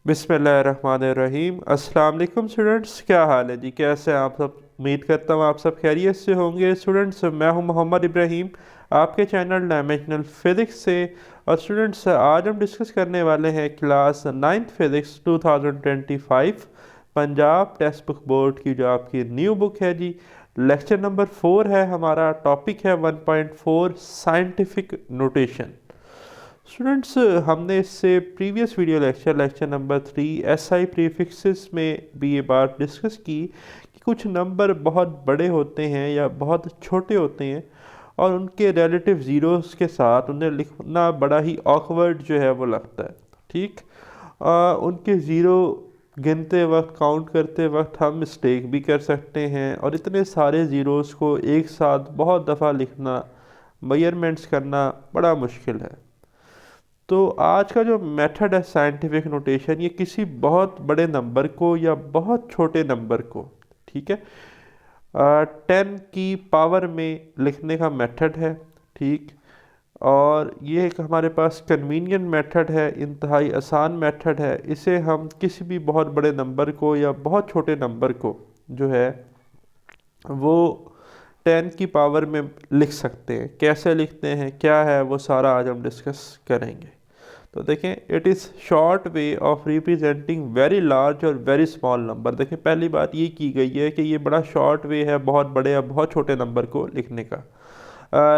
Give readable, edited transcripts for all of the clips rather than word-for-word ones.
बिस्मिल्लाहिर्रहमानिर्रहीम। अस्सलाम वालेकुम स्टूडेंट्स, क्या हाल है जी? कैसे हैं आप सब? उम्मीद करता हूँ आप सब खैरियत से होंगे। स्टूडेंट्स, मैं हूँ मोहम्मद इब्राहिम, आपके चैनल डायमेंशनल फिज़िक्स से। और स्टूडेंट्स, आज हम डिस्कस करने वाले हैं class 9th physics 2025 Punjab text book board की जो आपकी न्यू बुक है जी। लेक्चर नंबर 4 है हमारा। टॉपिक है 1.4 साइंटिफिक नोटेशन। स्टूडेंट्स, हमने इससे previous video lecture number 3 SI prefixes में भी ये बात डिस्कस की कि कुछ नंबर बहुत बड़े होते हैं या बहुत छोटे होते हैं और उनके रिलेटिव ज़ीरोस के साथ उन्हें लिखना बड़ा ही ऑकवर्ड जो है वो लगता है। ठीक। उनके ज़ीरो गिनते वक्त, काउंट करते वक्त हम मिस्टेक भी कर सकते हैं और इतने सारे ज़ीरोस को एक साथ बहुत दफ़ा लिखना, मेजरमेंट्स करना बड़ा मुश्किल है। तो आज का जो मेथड है साइंटिफिक नोटेशन, ये किसी बहुत बड़े नंबर को या बहुत छोटे नंबर को, ठीक है, 10 की पावर में लिखने का मेथड है। ठीक। और ये एक हमारे पास कन्वीनियंट मेथड है, इंतहाई आसान मेथड है। इसे हम किसी भी बहुत बड़े नंबर को या बहुत छोटे नंबर को जो है वो 10 की पावर में लिख सकते हैं। कैसे लिखते हैं, क्या है, वो सारा आज हम डिस्कस करेंगे। तो देखें, it is short way of representing very large और वेरी स्मॉल नंबर। देखें, पहली बात ये की गई है कि ये बड़ा शॉर्ट वे है बहुत बड़े या बहुत छोटे नंबर को लिखने का।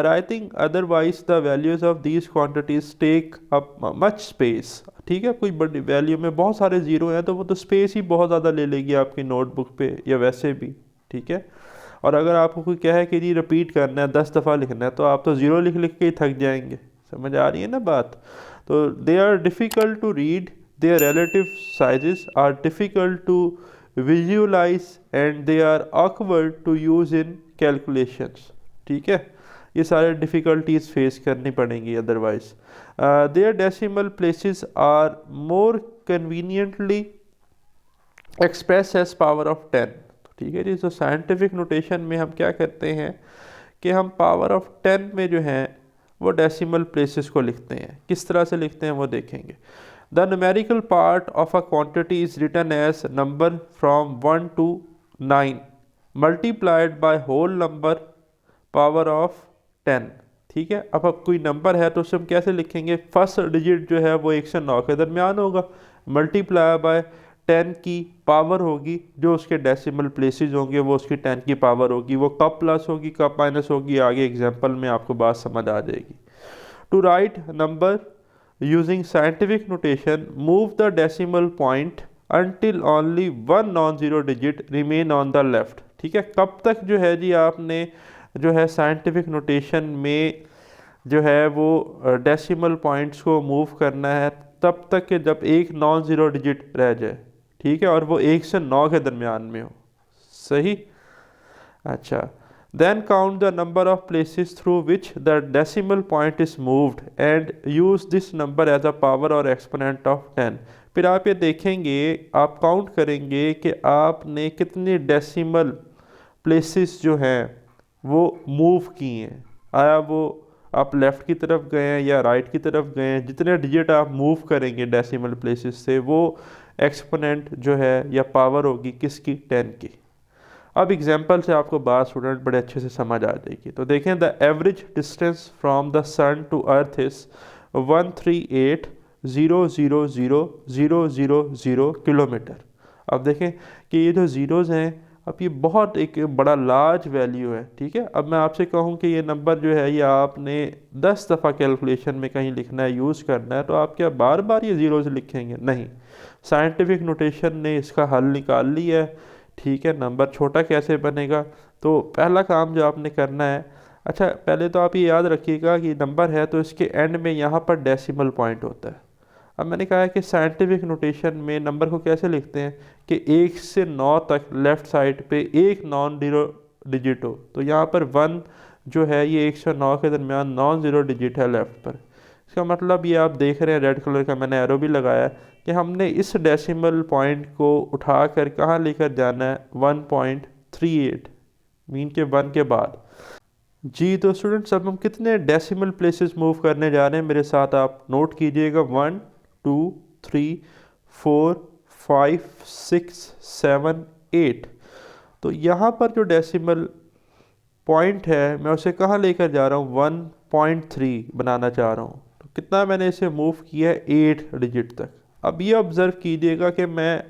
Writing otherwise the values of these quantities take up much space. ठीक है, कोई बड़ी वैल्यू में बहुत सारे ज़ीरो हैं तो वो तो स्पेस ही बहुत ज़्यादा ले लेगी आपकी नोटबुक पे या वैसे भी। ठीक है। और अगर आपको कोई कहे कि जी रिपीट करना है, 10 दफ़ा लिखना है, तो आप तो ज़ीरो लिख लिख के ही थक जाएंगे। समझ आ रही है ना बात? तो they are difficult to read, their relative sizes are difficult to visualise and they are awkward to use in calculations. ठीक है, ये सारे डिफ़िकल्टीज फेस करनी पड़ेंगी otherwise. Their decimal places are more conveniently express as power of 10। ठीक है जी। तो scientific notation में हम क्या करते हैं कि हम पावर ऑफ 10 में जो है वो डेसिमल प्लेसेस को लिखते हैं। किस तरह से लिखते हैं वो देखेंगे। The numerical part of a quantity is written as number from 1 to 9 multiplied by whole number power of 10। ठीक है। अब कोई नंबर है तो उसे हम कैसे लिखेंगे? फर्स्ट डिजिट जो है वो 1 से 9 के दरमियान होगा, मल्टीप्लाई बाय 10 की पावर होगी, जो उसके डेसिमल प्लेसेस होंगे वो उसकी 10 की पावर होगी। वो कब प्लस होगी कब माइनस होगी, आगे एग्जांपल में आपको बात समझ आ जाएगी। To write number using scientific notation, move the decimal point until only one non zero digit remain on the left. ठीक है। कब तक जो है जी आपने जो है साइंटिफिक नोटेशन में जो है वो डेसिमल पॉइंट्स को मूव करना है? तब तक कि जब एक नॉन ज़ीरो डिजिट रह जाए। ठीक है, और वो 1 से 9 के दरमियान में हो। सही। अच्छा। Then count the number of places through which the decimal point is moved and use this number as a power और एक्सपोनेंट ऑफ 10। फिर आप ये देखेंगे, आप काउंट करेंगे कि आपने कितने डेसिमल प्लेसेस जो हैं वो मूव किए हैं। आया वो आप लेफ़्ट की तरफ गए हैं या राइट की तरफ गए हैं, जितने डिजिट आप मूव करेंगे डेसिमल प्लेसेस से, वो एक्सपोनेंट जो है या पावर होगी किसकी? 10 की। अब एग्जांपल से आपको बात स्टूडेंट बड़े अच्छे से समझ आ जाएगी। तो देखें, the average distance from the sun to earth is 138,000,000 kilometre. अब देखें कि ये जो ज़ीरोज़ हैं, अब ये बहुत एक बड़ा लार्ज वैल्यू है। ठीक है। अब मैं आपसे कहूँ कि ये नंबर जो है ये आपने 10 दफ़ा कैलकुलेशन में कहीं लिखना है, यूज़ करना है, तो आप क्या बार बार ये ज़ीरोज़ लिखेंगे? नहीं। साइंटिफिक नोटेशन ने इसका हल निकाल लिया है। ठीक है। नंबर छोटा कैसे बनेगा? तो पहला काम जो आपने करना है, अच्छा पहले तो आप ये याद रखिएगा कि नंबर है तो इसके एंड में यहाँ पर डेसिमल पॉइंट होता है। अब मैंने कहा है कि साइंटिफिक नोटेशन में नंबर को कैसे लिखते हैं कि 1 से 9 तक लेफ़्ट साइड पे एक नॉन ज़ीरो डिजिट हो। तो यहाँ पर 1 जो है ये 1 से 9 के दरमियान नॉन ज़ीरो डिजिट है लेफ़्ट पर। इसका मतलब ये आप देख रहे हैं रेड कलर का मैंने एरो भी लगाया है कि हमने इस डेसिमल पॉइंट को उठाकर कहाँ लेकर जाना है? 1.38, मीन के 1 के बाद। जी तो स्टूडेंट्स, अब हम कितने डेसिमल प्लेसेस मूव करने जा रहे हैं, मेरे साथ आप नोट कीजिएगा। 1 2 3 4 5 6 7 8। तो यहाँ पर जो डेसिमल पॉइंट है मैं उसे कहाँ लेकर जा रहा हूँ, 1.3 बनाना चाह रहा हूँ। तो कितना मैंने इसे मूव किया है, 8 डिजिट तक। अब ये ऑब्ज़र्व कीजिएगा कि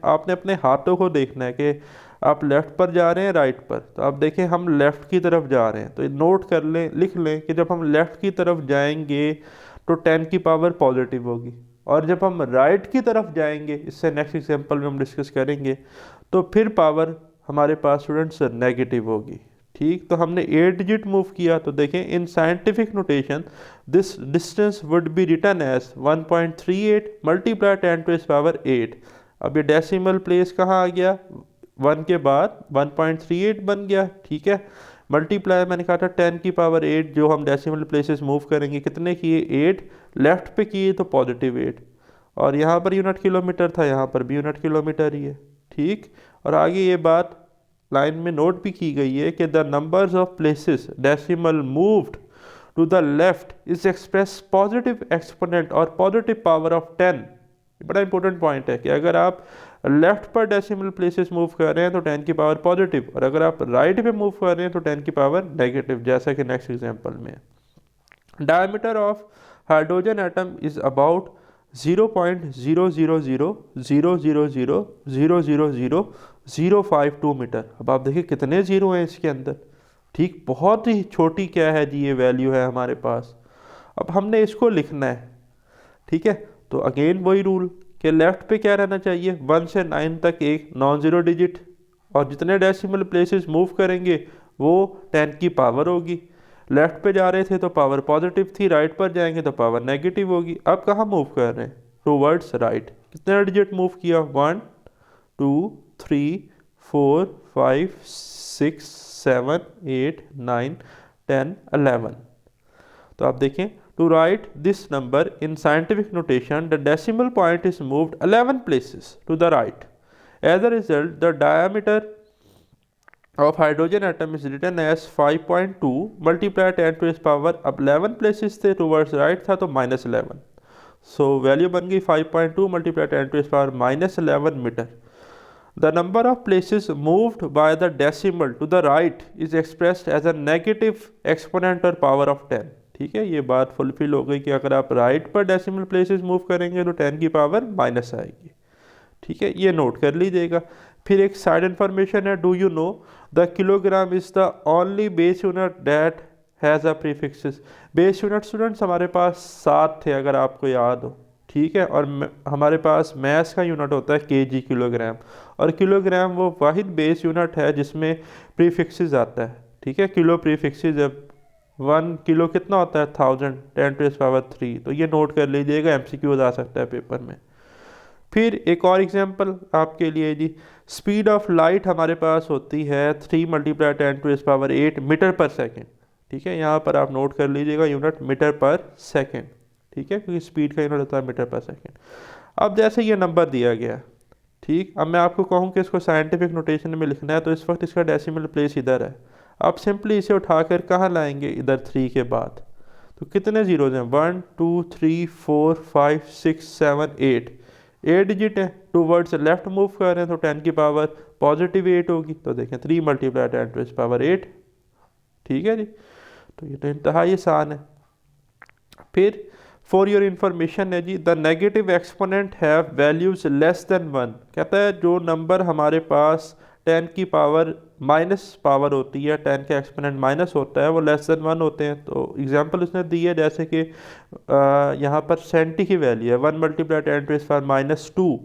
आपने अपने हाथों को देखना है कि आप लेफ़्ट पर जा रहे हैं राइट पर। तो आप देखें हम लेफ़्ट की तरफ जा रहे हैं, तो नोट कर लें, लिख लें कि जब हम लेफ़्ट की तरफ जाएंगे तो 10 की पावर पॉजिटिव होगी, और जब हम राइट की तरफ जाएंगे, इससे नेक्स्ट एग्जांपल में हम डिस्कस करेंगे, तो फिर पावर हमारे पास स्टूडेंट्स नेगेटिव होगी। ठीक, तो हमने 8 डिजिट मूव किया। तो देखें in scientific notation this distance would be written as 1.38 multiply 10 to the power 8। अब ये डेसिमल प्लेस कहाँ आ गया, 1 के बाद 1.38 बन गया। ठीक है, मल्टीप्लाई मैंने कहा था 10 की पावर 8, जो हम डेसिमल प्लेसेस मूव करेंगे कितने किए, 8। लेफ्ट पे किए तो पॉजिटिव 8, और यहाँ पर यूनिट किलोमीटर था, यहाँ पर भी यूनिट किलोमीटर ही है। ठीक, और आगे ये बात लाइन में नोट भी की गई है कि the numbers of places decimal moved to the left is express positive exponent और पॉजिटिव पावर ऑफ 10। बड़ा इंपॉर्टेंट पॉइंट है कि अगर आप लेफ्ट पर डेसिमल प्लेसेस मूव कर रहे हैं तो 10 की पावर पॉजिटिव, और अगर आप राइट पे मूव कर रहे हैं तो 10 की पावर नेगेटिव, जैसा कि नेक्स्ट एग्जांपल में। Diameter of hydrogen atom is about 0.00000000052 metre. अब आप देखिए कितने जीरो हैं इसके अंदर। ठीक, बहुत ही छोटी क्या है जी ये वैल्यू है हमारे पास। अब हमने इसको लिखना है। ठीक है, तो अगेन वही रूल कि लेफ्ट पे क्या रहना चाहिए, 1 से 9 तक एक नॉन ज़ीरो डिजिट, और जितने डेसिमल प्लेसेस मूव करेंगे वो 10 की पावर होगी। लेफ्ट पे जा रहे थे तो पावर पॉजिटिव थी, राइट पर जाएंगे तो पावर नेगेटिव होगी। अब कहाँ मूव कर रहे हैं, टूवर्ड्स राइट। कितने डिजिट मूव किया, 1 2 3 4 5 6 7 8 9 10 11। तो आप देखें, to write this number in scientific notation, the decimal point is moved 11 places to the right. As a result, the diameter of hydrogen atom is written as 5.2 multiply 10 to its power, अब 11 places थे towards right था तो -11, so value बन गई 5.2 multiply 10 to its power -11 metre. The number of places moved by the decimal to the right is expressed as a negative exponent or power of 10। ठीक है, ये बात फुलफिल हो गई कि अगर आप राइट पर डेसिमल प्लेसेस मूव करेंगे तो 10 की पावर माइनस आएगी। ठीक है, ये नोट कर लीजिएगा। फिर एक साइड इन्फॉर्मेशन है, do you know the kilogram is the only base unit that has a prefixes. Base unit students हमारे पास 7 थे अगर आपको याद हो। ठीक है, और हमारे पास मैस का यूनिट होता है केजी, किलोग्राम, और किलोग्राम वो वाहिद बेस यूनिट है जिसमें प्रीफिक्सेस आता है। ठीक है, किलो प्रीफिक्सेस, जब 1 किलो कितना होता है, 1000 10 टू द पावर 3। तो ये नोट कर लीजिएगा, MCQ आ सकता है पेपर में। फिर एक और एग्जांपल आपके लिए जी, स्पीड ऑफ लाइट हमारे पास होती है 3 multiply 10 to the power 8 metre per second. ठीक है, यहाँ पर आप नोट कर लीजिएगा यूनिट मीटर पर सेकेंड। ठीक है, क्योंकि स्पीड का यूनिट होता है मीटर पर सेकेंड। अब जैसे ये नंबर दिया गया, ठीक, अब मैं आपको कहूँ कि इसको साइंटिफिक नोटेशन में लिखना है, तो इस वक्त इसका डेसिमल प्लेस इधर है। आप सिंपली इसे उठाकर कहाँ लाएंगे, इधर 3 के बाद। तो कितने जीरोज हैं, 1 2 3 4 5 6 7 8 डिजिट है। टूवर्ड्स लेफ्ट मूव कर रहे हैं तो 10 की पावर पॉजिटिव 8 होगी। तो देखें 3 मल्टीप्लाई 10 टू द पावर 8। ठीक है जी, तो ये तो इंतहाई आसान है। फिर फॉर योर इंफॉर्मेशन है जी, the negative exponent have values less than 1। कहता है जो नंबर हमारे पास 10 की पावर माइनस पावर होती है, 10 का एक्सपोनेंट माइनस होता है, वो लेस देन 1 होते हैं। तो एग्जांपल उसने दी है, जैसे कि यहाँ पर सेंटी की वैल्यू है 1 मल्टीप्लाई 10 टू द पावर -2।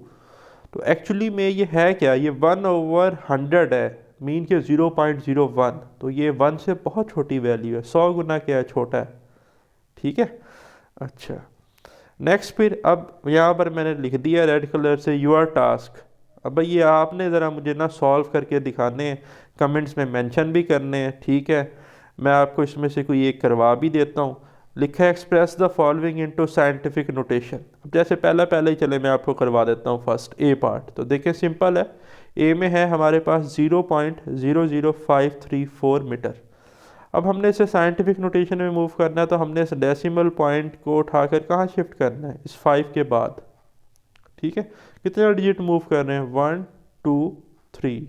तो एक्चुअली में ये है क्या, ये 1/100 है, मीन के 0.01। तो ये 1 से बहुत छोटी वैल्यू है, 100 गुना क्या है, छोटा है। ठीक है, अच्छा नेक्स्ट। फिर अब यहाँ पर मैंने लिख दिया रेड कलर से योर टास्क। अब भाई ये आपने ज़रा मुझे ना सॉल्व करके दिखाने हैं, कमेंट्स में मेंशन भी करने हैं। ठीक है, मैं आपको इसमें से कोई एक करवा भी देता हूँ। लिखा है express the following into scientific notation. अब जैसे पहले ही चले मैं आपको करवा देता हूँ फर्स्ट ए पार्ट। तो देखिए सिंपल है, ए में है हमारे पास 0.00534 मीटर। अब हमने इसे साइंटिफिक नोटेशन में मूव करना है, तो हमने इस डेसिमल पॉइंट को उठाकर कहाँ शिफ्ट करना है, इस 5 के बाद। ठीक है, कितने डिजिट मूव कर रहे हैं, 1 2 3,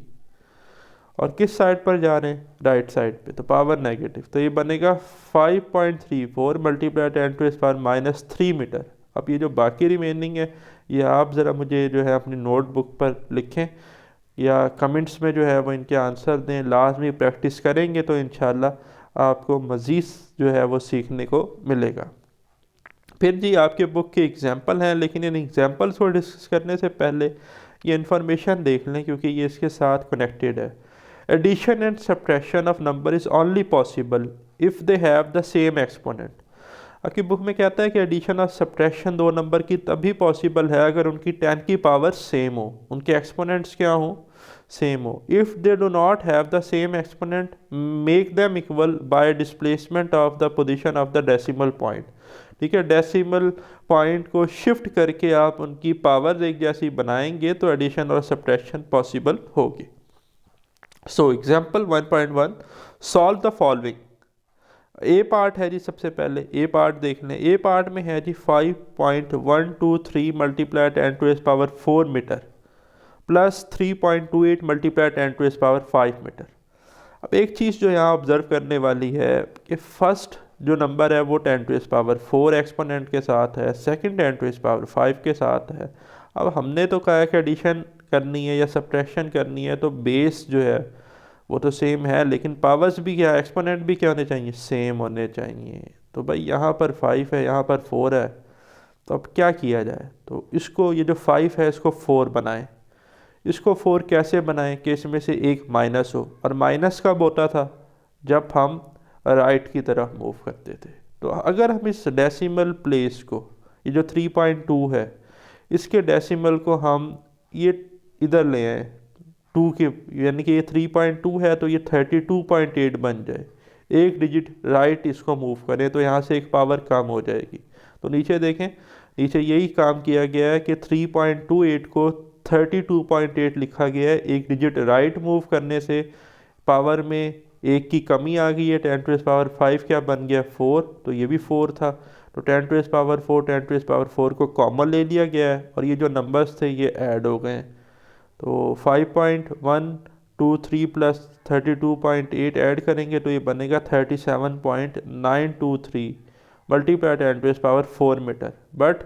और किस साइड पर जा रहे हैं, राइट साइड पे, तो पावर नेगेटिव, तो ये बनेगा 5.34 मल्टीप्लाई 10⁻³ मीटर। अब ये जो बाकी रिमेनिंग है ये आप ज़रा मुझे जो है अपनी नोटबुक पर लिखें या कमेंट्स में जो है वो इनके आंसर दें, लाजमी प्रैक्टिस करेंगे तो इंशाल्लाह आपको मज़ीद जो है वो सीखने को मिलेगा। फिर जी आपके बुक के एग्जाम्पल हैं, लेकिन इन एग्जाम्पल्स को डिस्कस करने से पहले ये इन्फॉर्मेशन देख लें क्योंकि ये इसके साथ कनेक्टेड है। Addition and subtraction of number is only possible if they have the same exponent. आपकी बुक में कहता है कि एडिशन और सब्ट्रैक्शन दो नंबर की तभी पॉसिबल है अगर उनकी 10 की पावर सेम हो, उनके एक्सपोनेंट्स क्या हो, सेम हो। If they do not have the same exponent make them equal bye displacement of the position of the decimal point. ठीक है, डेसिमल पॉइंट को शिफ्ट करके आप उनकी पावर एक जैसी बनाएंगे तो एडिशन और सब्ट्रैक्शन पॉसिबल होगी। So example 1.1, solve the following. A part है जी, सबसे पहले ए पार्ट देख लें। ए पार्ट में है जी 5.123 multiply 10⁻⁴ metre plus 3.28 multiply 10⁻⁵ metre. अब एक चीज़ जो यहाँ ऑब्ज़र्व करने वाली है कि फर्स्ट जो नंबर है वो 10⁻⁴ एक्सपोनेंट के साथ है, सेकंड 10⁻⁵ के साथ है। अब हमने तो कहा है कि एडिशन करनी है या सब्ट्रैक्शन करनी है तो बेस जो है वो तो सेम है, लेकिन पावर्स भी क्या, एक्सपोनेंट भी क्या होने चाहिए, सेम होने चाहिए। तो भाई यहाँ पर 5 है, यहाँ पर 4 है, तो अब क्या किया जाए, तो इसको ये जो 5 है इसको 4 बनाएं। इसको 4 कैसे बनाएं कि इसमें से एक माइनस हो, और माइनस कब होता था, जब हम राइट की तरफ मूव करते थे। तो अगर हम इस डेसिमल प्लेस को, ये जो 3.2 है, इसके डेसिमल को हम ये इधर ले आए 2 के, यानी कि ये 3.2 है तो ये 32.8 बन जाए, एक डिजिट राइट इसको मूव करें तो यहाँ से एक पावर कम हो जाएगी। तो नीचे देखें, नीचे यही काम किया गया है कि 3.28 को 32.8 लिखा गया है, एक डिजिट राइट मूव करने से पावर में एक की कमी आ गई है, 10⁻⁵ क्या बन गया, 4, तो ये भी 4 था, तो 10⁻⁴ 10⁻⁴ को कॉमन ले लिया गया है और ये जो नंबर्स थे ये ऐड हो गए। तो 5.123 प्लस 32.8 ऐड करेंगे तो ये बनेगा 37.923 मल्टीप्लाई 10⁻⁴ मीटर। बट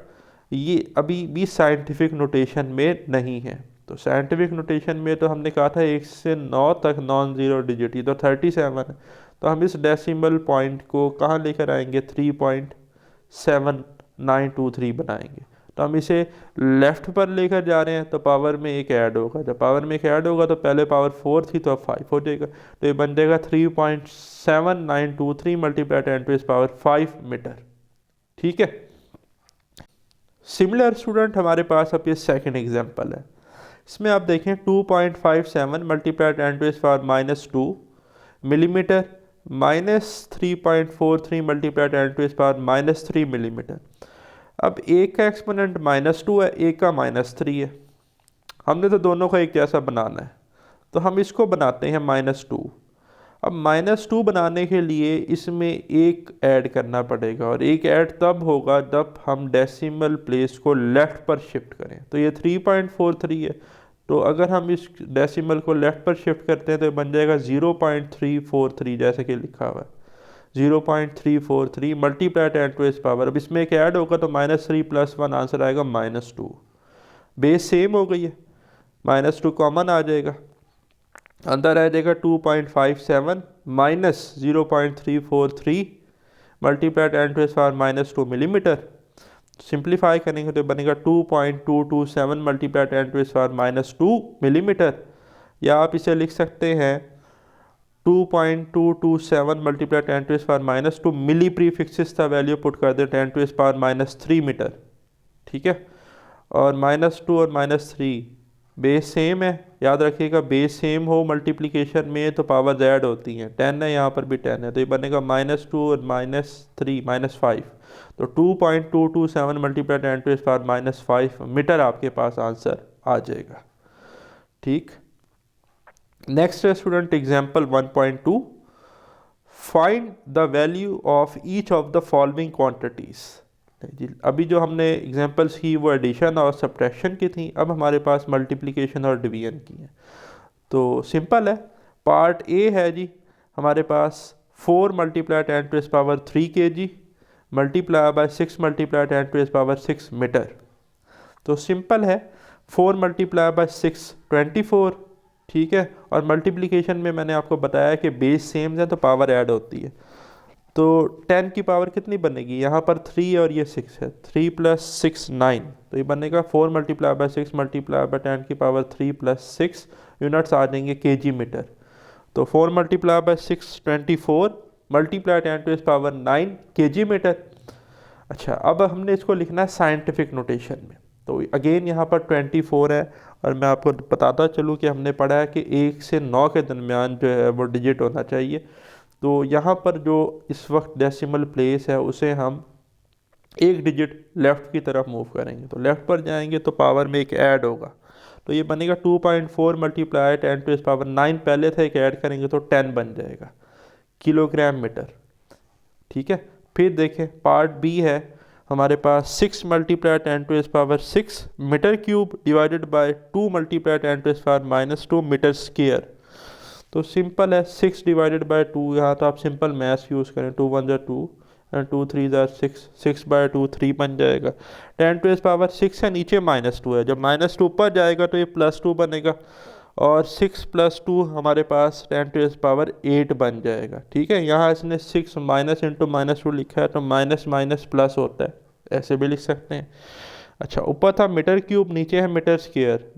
ये अभी भी साइंटिफिक नोटेशन में नहीं है। तो साइंटिफिक नोटेशन में तो हमने कहा था 1 से 9 तक नॉन ज़ीरो डिजिट, ये तो 37 है, तो हम इस डेसिमल पॉइंट को कहाँ लेकर आएंगे, 3.7923 बनाएंगे। तो हम इसे लेफ़्ट पर लेकर जा रहे हैं तो पावर में एक ऐड होगा, जब पावर में एक ऐड होगा तो पहले पावर 4 थी तो अब 5 हो जाएगा, तो ये बन जाएगा 3.7923 मल्टीप्लाई 10⁵ मीटर। ठीक है, सिमिलर स्टूडेंट हमारे पास अब ये सेकंड एग्जांपल है। इसमें आप देखें 2.57 multiply 10⁻⁻² millimetre minus 3.43 multiply 10⁻³ millimetre. अब एक का एक्सपोनेंट -2 है, एक का -3 है, हमने तो दोनों का एक जैसा बनाना है, तो हम इसको बनाते हैं -2। अब -2 बनाने के लिए इसमें एक ऐड करना पड़ेगा, और एक ऐड तब होगा जब हम डेसिमल प्लेस को लेफ़्ट पर शिफ्ट करें। तो ये 3.43 है, तो अगर हम इस डेसिमल को लेफ़्ट पर शिफ्ट करते हैं तो बन जाएगा 0.343, जैसे कि लिखा हुआ है 0.343 मल्टीप्लाई 10⁻। अब इसमें एक ऐड होगा तो -3 + 1 आंसर आएगा -2। बेस सेम हो गई है, -2 कॉमन आ जाएगा, अंदर आ जाएगा 2.57 माइनस 0.343 मल्टीप्लाई 10⁻⁻² मिलीमीटर। सिंप्लीफाई करेंगे तो बनेगा 2.227 मल्टीप्लाई 10⁻⁻² मिलीमीटर, या आप इसे लिख सकते हैं 2.227 मल्टीप्लाई 10⁻⁻² मिली प्रीफिक्सेस था वैल्यू पुट कर दें 10⁻³ मीटर। ठीक है, और -2 और -3 बेस सेम है, याद रखिएगा बेस सेम हो मल्टीप्लिकेशन में तो पावर ऐड होती हैं, 10 है यहाँ पर भी 10 है, तो ये बनेगा -2 और -3 -5, तो 2.227 मल्टीप्लाई 10⁻⁻5 मीटर आपके पास आंसर आ जाएगा। ठीक, नेक्स्ट है student example 1.2, find the value of each of the following quantities. जी अभी जो हमने एग्जांपल्स की वो एडिशन और सब्ट्रैक्शन की थी, अब हमारे पास मल्टीप्लिकेशन और डिवीजन की है। तो सिंपल है। पार्ट ए है जी हमारे पास 4 multiply 10⁻³ kg multiply by 6 multiply 10⁻6 metre. तो सिंपल है, 4 मल्टीप्लाई बाय 6 24, ठीक है, और मल्टीप्लिकेशन में मैंने आपको बताया कि बेस सेम है तो पावर ऐड होती है। तो 10 की पावर कितनी बनेगी, यहाँ पर 3 और ये 6 है, 3 + 6 9, तो ये बनेगा 4 मल्टीप्लाई बाय 6 मल्टीप्लाई बाय 10 की पावर 3 + 6, यूनिट्स आ जाएंगे केजी मीटर। तो 4 multiply by 6 24 multiply 10⁻9 K G metre. अच्छा, अब हमने इसको लिखना है साइंटिफिक नोटेशन में। तो अगेन यहाँ पर 24 है, और मैं आपको बताता चलूँ कि हमने पढ़ा है कि 1 से 9 के दरमियान जो है वो डिजिट होना चाहिए। तो यहाँ पर जो इस वक्त डेसिमल प्लेस है उसे हम एक डिजिट लेफ़्ट की तरफ मूव करेंगे, तो लेफ़्ट पर जाएंगे तो पावर में एक ऐड होगा, तो ये बनेगा 2.4 मल्टीप्लाई 10⁻9, पहले था एक ऐड करेंगे तो 10 बन जाएगा किलोग्राम मीटर, ठीक है। फिर देखें पार्ट बी है हमारे पास 6 multiply 10⁻6 metre cube divided by 2 multiply 10⁻⁻2 metre square. तो सिंपल है, 6 डिवाइडेड बाय 2, यहाँ तो आप सिंपल मैथ्स यूज़ करें, 2 × 1 = 2 एंड 2 × 3 = 6, 6/2 3 बन जाएगा। 10⁻6 है, नीचे -2 है, जब -2 ऊपर जाएगा तो ये +2 बनेगा, और 6 + 2 हमारे पास 10⁻8 बन जाएगा, ठीक है। यहाँ इसने 6 माइनस इंटू -2 लिखा है तो माइनस माइनस प्लस होता है, ऐसे भी लिख सकते हैं। अच्छा, ऊपर था मीटर क्यूब, नीचे है मीटर स्क्वायर,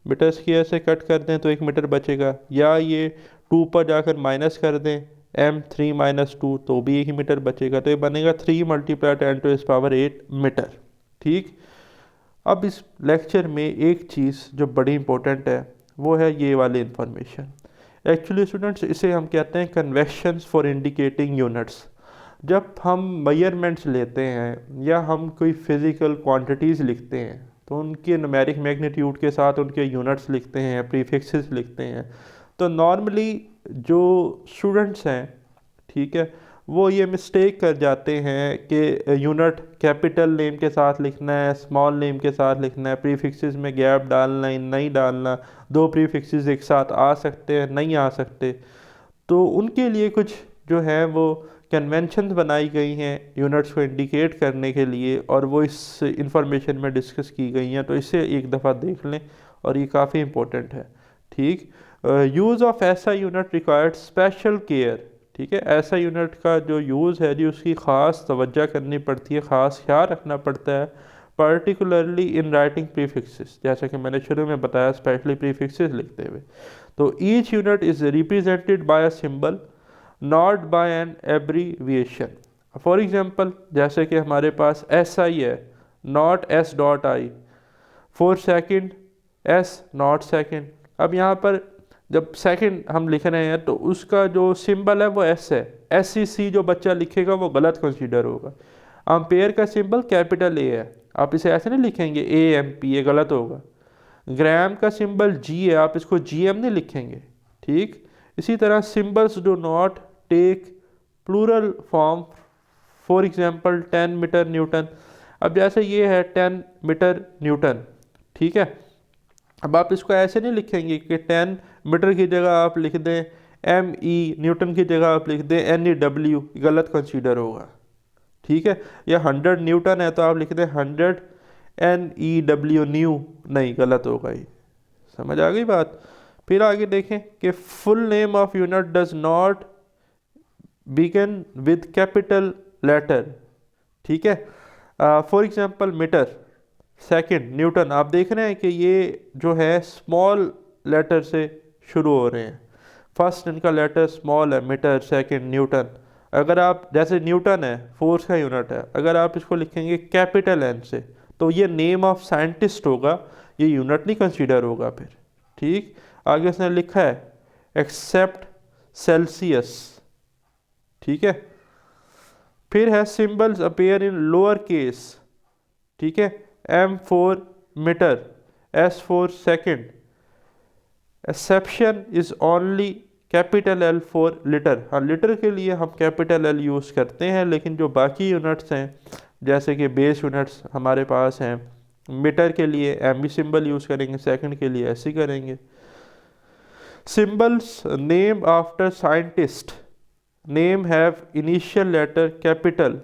मीटर स्क्वायर से कट कर दें तो 1 मीटर बचेगा, या ये 2 पर जाकर माइनस कर दें m3 - 2 तो भी 1 मीटर बचेगा, तो ये बनेगा 3 मल्टीप्लाई 10⁸ मीटर, ठीक। अब इस लेक्चर में एक चीज़ जो बड़ी इंपॉर्टेंट है वो है ये वाली इंफॉर्मेशन। एक्चुअली स्टूडेंट्स इसे हम कहते हैं कन्वेक्शंस फॉर इंडिकेटिंग यूनिट्स। जब हम मेजरमेंट्स लेते हैं या हम कोई फिज़िकल क्वांटिटीज़ लिखते हैं तो उनके न्यूमेरिक मैग्नीट्यूड के साथ उनके यूनिट्स लिखते हैं, प्रीफिक्सेस लिखते हैं। तो नॉर्मली जो स्टूडेंट्स हैं, ठीक है, वो ये मिस्टेक कर जाते हैं कि यूनिट कैपिटल नेम के साथ लिखना है, स्मॉल नेम के साथ लिखना है, प्रीफिक्सेस में गैप डालना है, नहीं डालना, दो प्रीफिक्सेस एक साथ आ सकते हैं, नहीं आ सकते। तो उनके लिए कुछ जो है वो कन्वेंशन बनाई गई हैं यूनिट्स को इंडिकेट करने के लिए, और वो इस इंफॉर्मेशन में डिस्कस की गई हैं, तो इसे एक दफ़ा देख लें और ये काफ़ी इंपॉर्टेंट है, ठीक। यूज़ ऑफ ऐसा यूनिट रिक्वायर्ड स्पेशल केयर, ठीक है। ऐसा यूनिट का जो यूज़ है जी उसकी ख़ास तवज्जो करनी पड़ती है, ख़ास ख्याल रखना पड़ता है, पर्टिकुलरली इन राइटिंग प्रीफिक्सेस, जैसा कि मैंने शुरू में बताया, स्पेशली प्रीफिक्सेस लिखते हुए। तो each unit is represented by a symbol not by an abbreviation. For example, जैसे कि हमारे पास SI है, not S.I, for second S, not second. अब यहाँ पर जब सेकंड हम लिख रहे हैं तो उसका जो सिंबल है वो S है, SEC जो बच्चा लिखेगा वो गलत कंसीडर होगा। एम्पेयर का सिंबल कैपिटल A है, आप इसे ऐसे नहीं लिखेंगे AMP, ये गलत होगा। ग्राम का सिंबल G है, आप इसको GM नहीं लिखेंगे, ठीक। इसी तरह symbols do not take plural form, for example 10 metre newton. अब जैसे ये है 10 मीटर न्यूटन, ठीक है। अब आप इसको ऐसे नहीं लिखेंगे कि 10 मीटर की जगह आप लिख दें ME, न्यूटन की जगह आप लिख दें NEW, गलत कंसीडर होगा, ठीक है। या 100 न्यूटन है तो आप लिख दें 100 NEW, न्यू, नहीं, गलत होगा, ये समझ आ गई बात। फिर आगे देखें कि full name of unit does not begin with capital letter, ठीक है। For example metre, second, newton, आप देख रहे हैं कि ये जो है स्मॉल लेटर से शुरू हो रहे हैं, फर्स्ट इनका लेटर स्मॉल है, मीटर, सेकंड, न्यूटन। अगर आप जैसे न्यूटन है फोर्स का यूनिट है, अगर आप इसको लिखेंगे कैपिटल N से तो ये नेम ऑफ साइंटिस्ट होगा, ये यूनिट नहीं कंसीडर होगा फिर, ठीक। आगे उसने लिखा है एक्सेप्ट सेल्सियस, ठीक है। फिर है symbols appear in lower case, ठीक है। M for metre, S for second, exception is only capital L for litre. हाँ, लीटर के लिए हम कैपिटल L यूज़ करते हैं, लेकिन जो बाकी यूनिट्स हैं जैसे कि बेस यूनिट्स हमारे पास हैं। मीटर के लिए एमवी सिंबल यूज़ करेंगे, सेकंड के लिए ऐसे करेंगे। Symbols name after scientist name have initial letter capital.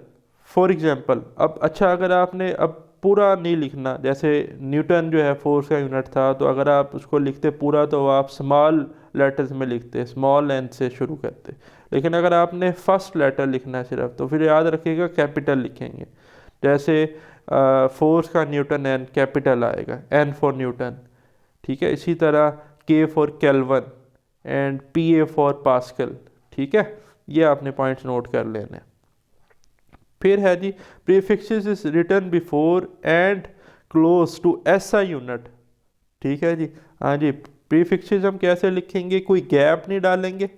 For example, अब अच्छा अगर आपने अब पूरा नहीं लिखना, जैसे न्यूटन जो है फोर्स का यूनिट था, तो अगर आप उसको लिखते पूरा तो आप स्मॉल लेटर्स में लिखते, स्मॉल एन से शुरू करते। लेकिन अगर आपने फर्स्ट लेटर लिखना है सिर्फ, तो फिर याद रखिएगा कैपिटल लिखेंगे। जैसे फोर्स का न्यूटन एन कैपिटल आएगा, एन फॉर न्यूटन। ठीक है, इसी तरह के for kelvin and P A for pascal. ठीक है, ये आपने पॉइंट्स नोट कर लेने। फिर है जी prefixes is written before and close to SI unit. ठीक है जी, हाँ जी, प्रीफिक्सेस हम कैसे लिखेंगे, कोई गैप नहीं डालेंगे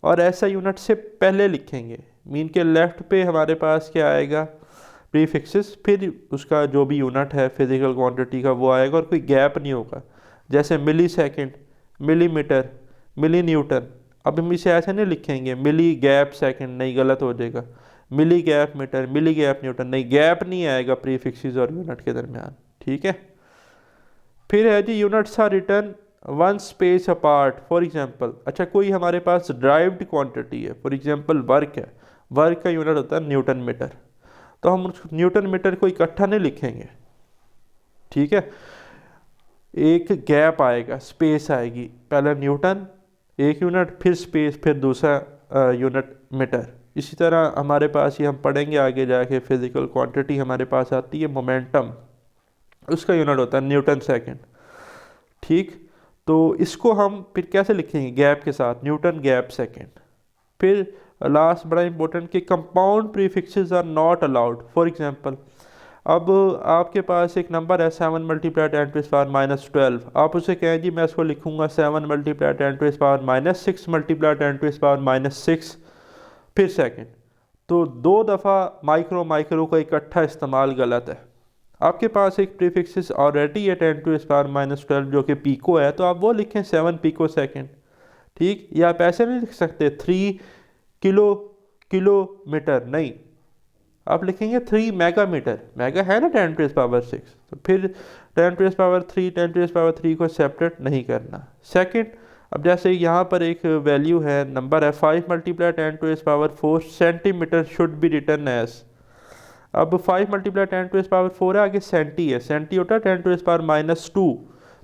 और एसआई यूनिट से पहले लिखेंगे। मीन के लेफ्ट पे हमारे पास क्या आएगा, प्रीफिक्सेस, फिर उसका जो भी यूनिट है फिजिकल क्वांटिटी का वो आएगा और कोई गैप नहीं होगा। जैसे मिली सेकेंड, मिलीमीटर, मिली न्यूटन। अब हम इसे ऐसे नहीं लिखेंगे मिली गैप सेकंड, नहीं, गलत हो जाएगा। मिली गैप मीटर, मिली गैप न्यूटन, नहीं, गैप नहीं आएगा प्रीफिक्सेस और यूनिट के दरमियान। ठीक है, फिर है जी units are written one space apart. For example, अच्छा कोई हमारे पास ड्राइव्ड क्वांटिटी है, फॉर एग्जांपल वर्क है, वर्क का यूनिट होता है न्यूटन मीटर, तो हम न्यूटन मीटर को इकट्ठा नहीं लिखेंगे। ठीक है, एक गैप आएगा, स्पेस आएगी, पहले न्यूटन एक यूनिट, फिर स्पेस, फिर दूसरा यूनिट मीटर। इसी तरह हमारे पास ये हम पढ़ेंगे आगे जाके, फिजिकल क्वांटिटी हमारे पास आती है मोमेंटम, उसका यूनिट होता है न्यूटन सेकंड। ठीक, तो इसको हम फिर कैसे लिखेंगे, गैप के साथ, न्यूटन गैप सेकंड। फिर लास्ट बड़ा इंपॉर्टेंट कि compound prefixes are not allowed. For example, अब आपके पास एक नंबर है 7 मल्टीप्लाई 10 टू पावर -12, आप उसे कहें जी मैं इसको लिखूंगा 7 multiply 10 to power -6 multiply 10 to power -6 फिर सेकंड, तो दो दफ़ा माइक्रो माइक्रो का इकट्ठा इस्तेमाल गलत है। आपके पास एक प्रीफिक्सेस ऑलरेडी है 10 टू पावर -12 जो कि पीको है, तो आप वो लिखें 7 पीको सेकंड। ठीक, या आप ऐसे नहीं लिख सकते 3 किलोमीटर, नहीं, आप लिखेंगे 3 मेगामीटर, मेगा है ना 10 टू पावर 6, तो फिर 10 टू पावर 3 10 टू पावर 3 को सेपरेट नहीं करना। सेकंड, अब जैसे यहाँ पर एक वैल्यू है, नंबर है 5 multiply 10 to power 4 centimetre should be written as. अब 5 मल्टीप्लाई 10 टू पावर 4 है, आगे सेंटी है, सेंटी होता है 10 टू पावर -2,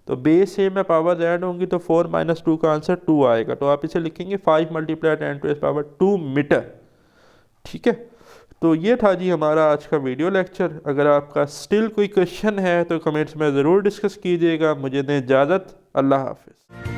तो बेस सेम में पावर ऐड होंगी तो 4 - 2 का आंसर 2 आएगा, तो आप इसे लिखेंगे 5 मल्टीप्लाई 10 टू पावर 2 मीटर। ठीक है, तो ये था जी हमारा आज का वीडियो लेक्चर। अगर आपका स्टिल कोई क्वेश्चन है तो कमेंट्स में ज़रूर डिस्कस कीजिएगा। मुझे दें इजाज़त, अल्लाह हाफिज़।